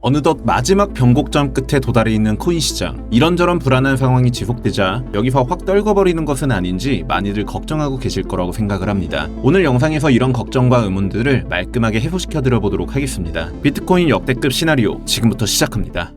어느덧 마지막 변곡점 끝에 도달해 있는 코인 시장. 이런저런 불안한 상황이 지속되자 여기서 확 떨궈버리는 것은 아닌지 많이들 걱정하고 계실 거라고 생각을 합니다. 오늘 영상에서 이런 걱정과 의문들을 말끔하게 해소시켜 드려보도록 하겠습니다. 비트코인 역대급 시나리오 지금부터 시작합니다.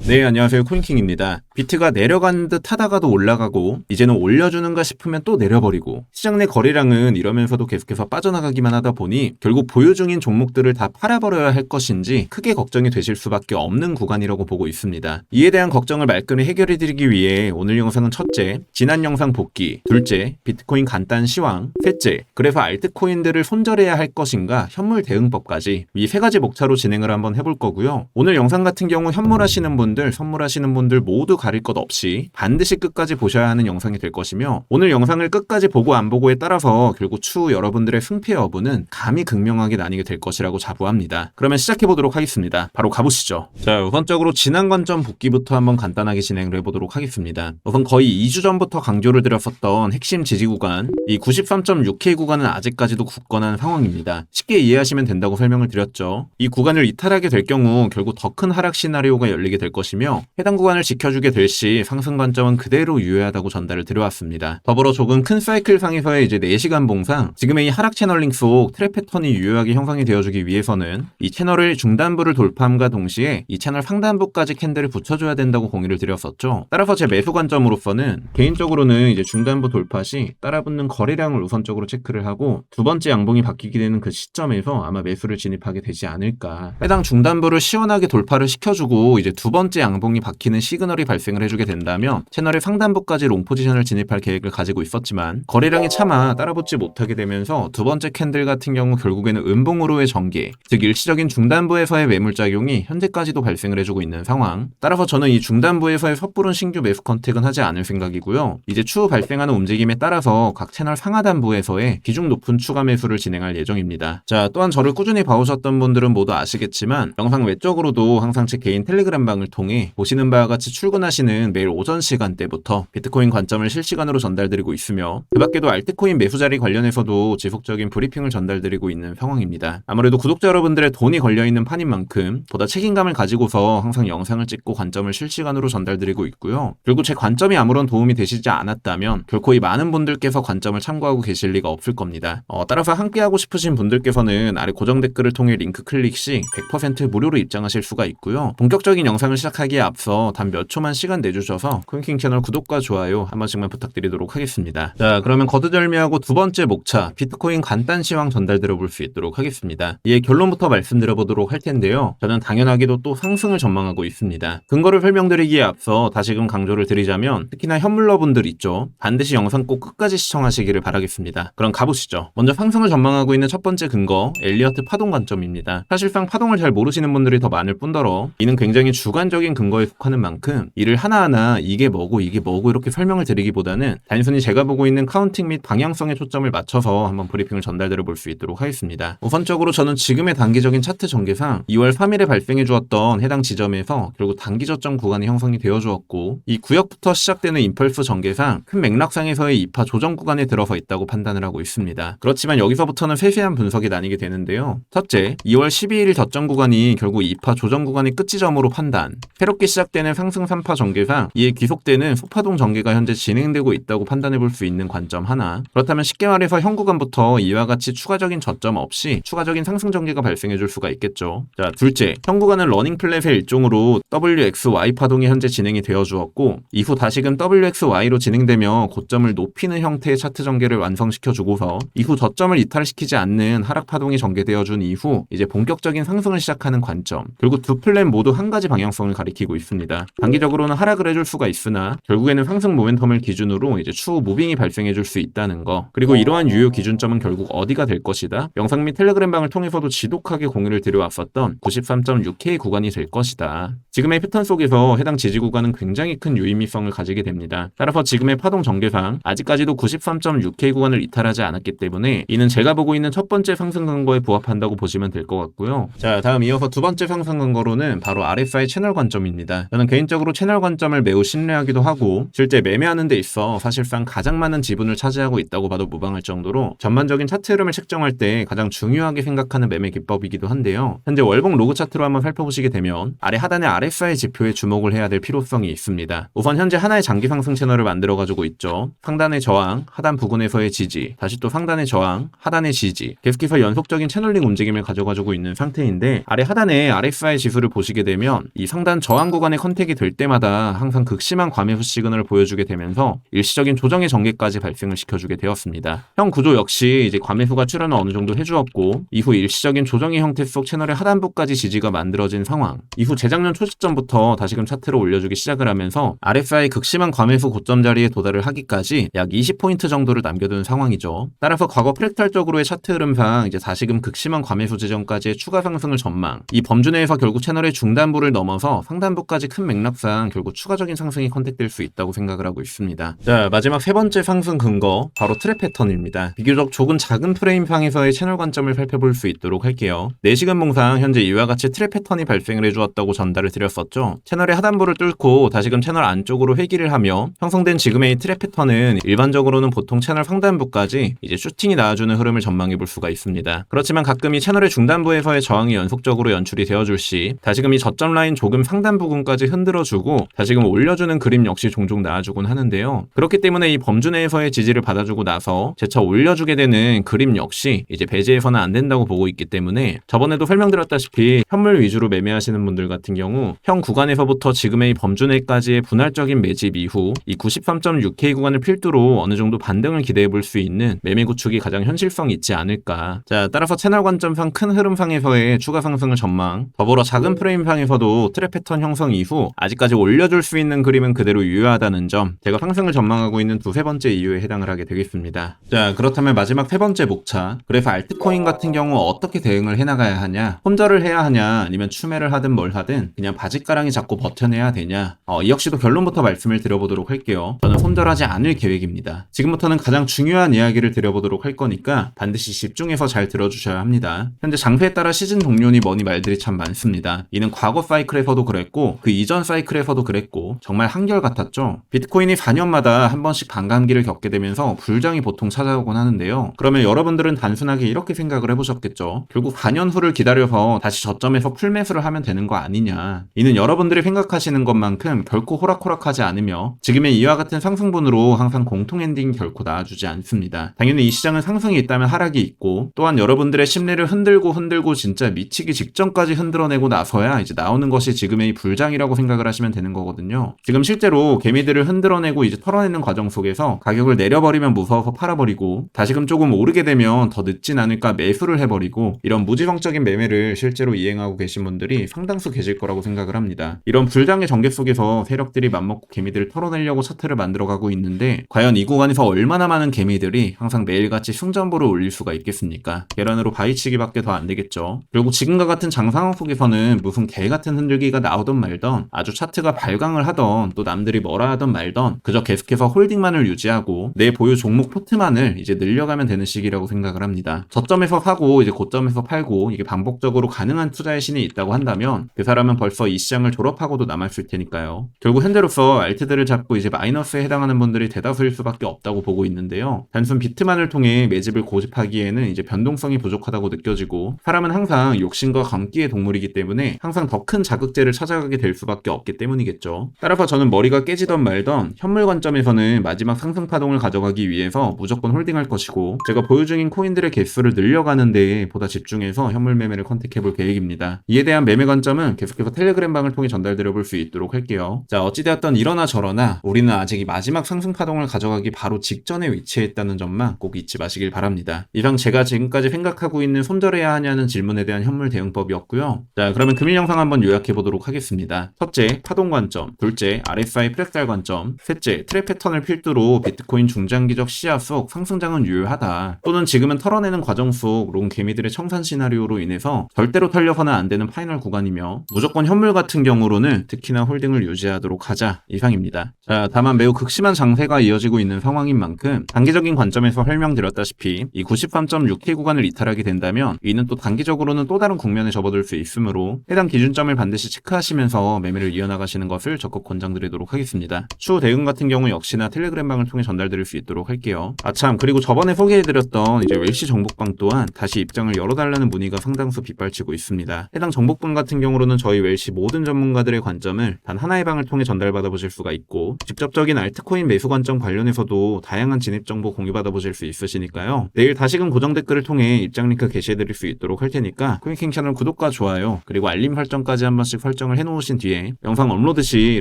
네, 안녕하세요. 코인킹입니다. 비트가 내려가는 듯 하다가도 올라가고 이제는 올려주는가 싶으면 또 내려버리고 시장 내 거래량은 이러면서도 계속해서 빠져나가기만 하다 보니 결국 보유 중인 종목들을 다 팔아버려야 할 것인지 크게 걱정이 되실 수밖에 없는 구간이라고 보고 있습니다. 이에 대한 걱정을 말끔히 해결해드리기 위해 오늘 영상은 첫째, 지난 영상 복귀, 둘째, 비트코인 간단 시황, 셋째, 그래서 알트코인들을 손절해야 할 것인가 현물 대응법까지 이 세 가지 목차로 진행을 한번 해볼 거고요. 오늘 영상 같은 경우 현물하시는 분들, 선물하시는 분들 모두 가릴 것 없이 반드시 끝까지 보셔야 하는 영상이 될 것이며 오늘 영상을 끝까지 보고 안 보고에 따라서 결국 추후 여러분들의 승패 여부는 감히 극명하게 나뉘게 될 것이라고 자부합니다. 그러면 시작해보도록 하겠습니다. 바로 가보시죠. 자, 우선적으로 지난 관점 복귀부터 한번 간단하게 진행을 해보도록 하겠습니다. 우선 거의 2주 전부터 강조를 드렸었던 핵심 지지 구간, 이 93.6K 구간은 아직까지도 굳건한 상황입니다. 쉽게 이해하시면 된다고 설명을 드렸죠. 이 구간을 이탈하게 될 경우 결국 더 큰 하락 시나리오가 열리게 될 것이며 해당 구간을 지켜주게 될 시 상승 관점은 그대로 유효하다고 전달을 드려왔습니다. 더불어 조금 큰 사이클 상에서의 이제 4시간 봉상, 지금의 이 하락 채널링 속 트랩 패턴이 유효하게 형성이 되어주기 위해서는 이 채널을 중단부를 돌파함과 동시에 이 채널 상단부까지 캔들을 붙여줘야 된다고 공유를 드렸었죠. 따라서 제 매수 관점으로서는 개인적으로는 이제 중단부 돌파 시 따라붙는 거래량을 우선적으로 체크를 하고 두 번째 양봉이 바뀌게 되는 그 시점에서 아마 매수를 진입하게 되지 않을까. 해당 중단부를 시원하게 돌파를 시켜주고 이제 두 번째 양봉이 바뀌는 시그널이 발생을 해주게 된다면 채널의 상단부까지 롱 포지션을 진입할 계획을 가지고 있었지만 거래량이 차마 따라붙지 못하게 되면서 두 번째 캔들 같은 경우 결국에는 음봉으로의 전개, 즉 일시적인 중단부에서의 매물작용이 현재까지도 발생을 해주고 있는 상황. 따라서 저는 이 중단부에서의 섣부른 신규 매수 컨택은 하지 않을 생각이고요. 이제 추후 발생하는 움직임에 따라서 각 채널 상하단부에서의 비중 높은 추가 매수를 진행할 예정입니다. 자, 또한 저를 꾸준히 봐오셨던 분들은 모두 아시겠지만 영상 외적으로도 항상 제 개인 텔레그램 방을 통해 보시는 바와 같이 출근하시는 매일 오전 시간대부터 비트코인 관점을 실시간으로 전달드리고 있으며 그 밖에도 알트코인 매수 자리 관련해서도 지속적인 브리핑을 전달드리고 있는 상황입니다. 아무래도 구독자 여러분들의 돈이 걸려있는 판인 만큼 보다 책임감을 가지고서 항상 영상을 찍고 관점을 실시간으로 전달드리고 있고요. 결국 제 관점이 아무런 도움이 되시지 않았다면 결코 이 많은 분들께서 관점을 참고하고 계실 리가 없을 겁니다. 따라서 함께하고 싶으신 분들께서는 아래 고정 댓글을 통해 링크 클릭 시 100% 무료로 입장하실 수가 있고요. 본격적인 영상을 시작하기에 앞서 단 몇 초만 시간 내주셔서 코인킹 채널 구독과 좋아요 한 번씩만 부탁드리도록 하겠습니다. 자, 그러면 거두절미하고 두 번째 목차 비트코인 간단 시황 전달드려 볼 수 있도록 하겠습니다. 이에 결론부터 말씀드려 보도록 할 텐데요. 저는 당연하게도 또 상승을 전망하고 있습니다. 근거를 설명드리기에 앞서 다시금 강조를 드리자면 특히나 현물러분들 있죠. 반드시 영상 꼭 끝까지 시청하시기를 바라겠습니다. 그럼 가보시죠. 먼저 상승을 전망하고 있는 첫 번째 근거, 엘리어트 파동 관점입니다. 사실상 파동을 잘 모르시는 분들이 더 많을 뿐더러 이는 굉장히 주관적인 근거에 속하는 만큼 이를 하나하나 이게 뭐고 이렇게 설명을 드리기보다는 단순히 제가 보고 있는 카운팅 및 방향성에 초점을 맞춰서 한번 브리핑을 전달드려 볼 수 있도록 하겠습니다. 우선적으로 저는 지금의 단기적인 차트 전개상 2월 3일에 발생해 주었던 해당 지점에서 결국 단기 저점 구간이 형성이 되어 주었고 이 구역부터 시작되는 임펄스 전개상 큰 맥락상에서의 2파 조정 구간에 들어서 있다고 판단을 하고 있습니다. 그렇지만 여기서부터는 세세한 분석이 나뉘게 되는데요. 첫째, 2월 12일 저점 구간이 결국 2파 조정 구간의 끝지점으로 판단, 새롭게 시작되는 상승 3파 전개상 이에 귀속되는 소파동 전개가 현재 진행되고 있다고 판단해 볼 수 있는 관점 하나. 그렇다면 쉽게 말해서 현 구간부터 이와 같이 추가적인 저점 없이 추가적인 상승 전개가 발생해 줄 수가 있겠죠. 자, 둘째, 현 구간은 러닝 플랫의 일종으로 WXY 파동이 현재 진행이 되어 주었고 이후 다시금 WXY로 진행되며 고점을 높이는 형태의 차트 전개를 완성시켜 주고서 이후 저점을 이탈시키지 않는 하락 파동이 전개되어 준 이후 이제 본격적인 상승을 시작하는 관점. 결국 두 플랫 모두 한 가지 방향성을 가리키고 있습니다. 단기적으로는 하락을 해줄 수가 있으나 결국에는 상승 모멘텀을 기준으로 이제 추후 무빙이 발생해줄 수 있다는 거. 그리고 이러한 유효 기준점은 결국 어디가 될 것이다. 영상 및 텔레그램 방을 통해서도 지독하게 공유를 드려왔었던 93.6K 구간이 될 것이다. 지금의 패턴 속에서 해당 지지 구간은 굉장히 큰 유의미성을 가지게 됩니다. 따라서 지금의 파동 전개상 아직까지도 93.6K 구간을 이탈하지 않았기 때문에 이는 제가 보고 있는 첫 번째 상승 근거에 부합한다고 보시면 될 것 같고요. 자, 다음 이어서 두 번째 상승 근거로는 바로 RSI 채널 관점입니다. 저는 개인적으로 채널 관점을 매우 신뢰하기도 하고 실제 매매하는 데 있어 사실상 가장 많은 지분을 차지하고 있다고 봐도 무방할 정도로 전반적인 차트 흐름을 책정할 때 가장 중요하게 생각하는 매매 기법이기도 한데요. 현재 월봉 로그 차트로 한번 살펴보시게 되면 아래 하단의 RSI 지표에 주목을 해야 될 필요성이 있습니다. 우선 현재 하나의 장기 상승 채널을 만들어 가지고 있죠. 상단의 저항, 하단 부근에서의 지지, 다시 또 상단의 저항, 하단의 지지, 계속해서 연속적인 채널링 움직임을 가져가지고 있는 상태인데 아래 하단의 RSI 지수를 보시게 되면 이 상단 저항 구간의 컨택이 될 때마다 항상 극심한 과매수 시그널을 보여주게 되면서 일시적인 조정의 전개까지 발생을 시켜주게 되었습니다. 형 구조 역시 이제 과매수가 출현을 어느 정도 해주었고 이후 일시적인 조정의 형태 속 채널의 하단부까지 지지가 만들어진 상황, 이후 재작년 초시점부터 다시금 차트를 올려주기 시작을 하면서 RSI 극심한 과매수 고점 자리에 도달을 하기까지 약 20포인트 정도를 남겨둔 상황이죠. 따라서 과거 프랙탈적으로의 차트 흐름상 이제 다시금 극심한 과매수 지점까지의 추가 상승을 전망, 이 범주 내에서 결국 채널의 중단부를 넘어서 상단부까지 큰 맥락상 결국 추가적인 상승이 컨택될 수 있다고 생각을 하고 있습니다. 자, 마지막 세 번째 상승 근거, 바로 트랩 패턴입니다. 비교적 조금 작은 프레임상에서의 채널 관점을 살펴볼 수 있도록 할게요. 4시간 봉상 현재 이와 같이 트랩 패턴이 발생을 해주었다고 전달을 드렸었죠. 채널의 하단부를 뚫고 다시금 채널 안쪽으로 회귀를 하며 형성된 지금의 이 트랩 패턴은 일반적으로는 보통 채널 상단부까지 이제 슈팅이 나와주는 흐름을 전망해 볼 수가 있습니다. 그렇지만 가끔 이 채널의 중단부에서의 저항이 연속적으로 연출이 되어줄 시 다시금 이 저점 라인 조금 상단 부분까지 흔들어주고 다시금 올려주는 그림 역시 종종 나와주곤 하는데요. 그렇기 때문에 이 범주 내에서의 지지를 받아주고 나서 재차 올려주게 되는 그림 역시 이제 배제해서는 안 된다고 보고 있기 때문에 저번에도 설명드렸다시피 현물 위주로 매매하시는 분들 같은 경우 형 구간에서부터 지금의 이 범주 내까지의 분할적인 매집 이후 이 93.6K 구간을 필두로 어느 정도 반등을 기대해 볼 수 있는 매매 구축이 가장 현실성이 있지 않을까. 자, 따라서 채널 관점상 큰 흐름상에서의 추가 상승을 전망, 더불어 작은 프레임상에서도 트랩 패턴 형성 이후 아직까지 올려줄 수 있는 그림은 그대로 유효하다는 점, 제가 상승을 전망하고 있는 두세 번째 이유에 해당을 하게 되겠습니다. 자, 그렇다면 마지막 세 번째 목차, 그래서 알트코인 같은 경우 어떻게 대응을 해나가야 하냐, 혼절을 해야 하냐, 아니면 추매를 하든 뭘 하든 그냥 바짓가랑이 잡고 버텨내야 되냐, 이 역시도 결론부터 말씀을 드려보도록 할게요. 저는 혼절하지 않을 계획입니다. 지금부터는 가장 중요한 이야기를 드려보도록 할 거니까 반드시 집중해서 잘 들어주셔야 합니다. 현재 장세에 따라 시즌 동료니 뭐니 말들이 참 많습니다. 이는 과거 사이클에서도 그랬고 그 이전 사이클에서도 그랬고 정말 한결같았죠. 비트코인이 4년마다 한 번씩 반감기를 겪게 되면서 불장이 보통 찾아오곤 하는데요. 그러면 여러분들은 단순하게 이렇게 생각을 해보셨겠죠. 결국 4년 후를 기다려서 다시 저점에서 풀매수를 하면 되는 거 아니냐. 이는 여러분들이 생각하시는 것만큼 결코 호락호락하지 않으며 지금의 이와 같은 상승분으로 항상 공통 엔딩이 결코 나와주지 않습니다. 당연히 이 시장은 상승이 있다면 하락이 있고 또한 여러분들의 심리를 흔들고 진짜 미치기 직전까지 흔들어내고 나서야 이제 나오는 것이 지금의 이 불장이라고 생각을 하시면 되는 거거든요. 지금 실제로 개미들을 흔들어내고 이제 털어내는 과정 속에서 가격을 내려버리면 무서워서 팔아버리고 다시금 조금 오르게 되면 더 늦진 않을까 매수를 해버리고 이런 무지성적인 매매를 실제로 이행하고 계신 분들이 상당수 계실 거라고 생각을 합니다. 이런 불장의 전개 속에서 세력들이 맘먹고 개미들을 털어내려고 차트를 만들어가고 있는데 과연 이 구간에서 얼마나 많은 개미들이 항상 매일같이 승전보를 올릴 수가 있겠습니까? 계란으로 바위치기밖에 더 안 되겠죠. 그리고 지금과 같은 장상황 속에서는 무슨 개 같은 흔들기가 나오던 말던 아주 차트가 발광을 하던 또 남들이 뭐라 하던 말던 그저 계속해서 홀딩만을 유지하고 내 보유 종목 포트만을 이제 늘려가면 되는 시기라고 생각을 합니다. 저점에서 사고 이제 고점에서 팔고 이게 반복적으로 가능한 투자의 신이 있다고 한다면 그 사람은 벌써 이 시장을 졸업하고도 남았을 테니까요. 결국 현재로서 알트들을 잡고 이제 마이너스에 해당하는 분들이 대다수일 수밖에 없다고 보고 있는데요. 단순 비트만을 통해 매집을 고집하기에는 이제 변동성이 부족하다고 느껴지고 사람은 항상 욕심과 감기의 동물이기 때문에 항상 더 큰 자극제를 찾아가게 될 수밖에 없기 때문이겠죠. 따라서 저는 머리가 깨지던 말던 현물 관점에서는 마지막 상승 파동을 가져가기 위해서 무조건 홀딩할 것이고 제가 보유 중인 코인들의 개수를 늘려가는 데에 보다 집중해서 현물 매매를 컨택해볼 계획입니다. 이에 대한 매매 관점은 계속해서 텔레그램 방을 통해 전달드려볼 수 있도록 할게요. 자, 어찌되었던 이러나 저러나 우리는 아직 이 마지막 상승 파동을 가져가기 바로 직전에 위치해 있다는 점만 꼭 잊지 마시길 바랍니다. 이상 제가 지금까지 생각하고 있는 손절해야 하냐는 질문에 대한 현물 대응법이었고요. 자, 그러면 금일 영상 한번 요약해보도록 하겠습니다. 첫째, 파동 관점. 둘째, RSI 프랙탈 관점. 셋째, 트랩 패턴을 필두로 비트코인 중장기적 시야 속 상승장은 유효하다. 또는 지금은 털어내는 과정 속 롱 개미들의 청산 시나리오로 인해서 절대로 털려서는 안 되는 파이널 구간이며 무조건 현물 같은 경우로는 특히나 홀딩을 유지하도록 하자. 이상입니다. 자, 다만 매우 극심한 장세가 이어지고 있는 상황인 만큼 단기적인 관점에서 설명드렸다시피 이 93.6K 구간을 이탈하게 된다면 이는 또 단기적으로는 또 다른 국면에 접어들 수 있으므로 해당 기준점을 반드시 체크하시면서 매매를 이어나가시는 것을 적극 권장드리도록 하겠습니다. 추후 대응 같은 경우 역시나 텔레그램방을 통해 전달드릴 수 있도록 할게요. 아참, 그리고 저번에 소개해드렸던 이제 웰시 정복방 또한 다시 입장을 열어달라는 문의가 상당수 빗발치고 있습니다. 해당 정복방 같은 경우로는 저희 웰시 모든 전문가들의 관점을 단 하나의 방을 통해 전달받아 보실 수가 있고, 직접적인 알트코인 매수 관점 관련해서도 다양한 진입 정보 공유받아 보실 수 있으시니까요. 내일 다시금 고정 댓글을 통해 입장 링크 게시해드릴 수 있도록 할 테니까 코인킹 채널 구독과 좋아요 그리고 알림 설정까지 한 번씩 설정을 해놓으신 뒤에 영상 업로드 시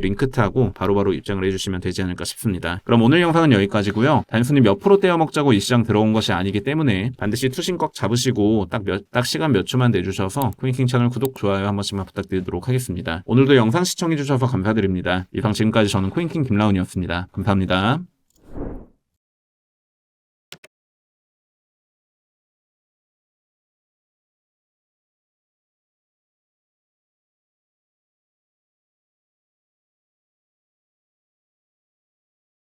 링크 타고 바로바로 입장을 해주시면 되지 않을까 싶습니다. 그럼 오늘 영상은 여기까지고요. 단순히 몇 프로 떼어 먹자고 이 시장 들어온 것이 아니기 때문에 반드시 투신 꽉 잡으시고 딱 시간 몇 초만 내주셔서 코인킹 채널 구독, 좋아요 한 번씩만 부탁드리도록 하겠습니다. 오늘도 영상 시청해주셔서 감사드립니다. 이상 지금까지 저는 코인킹 김라운이었습니다. 감사합니다.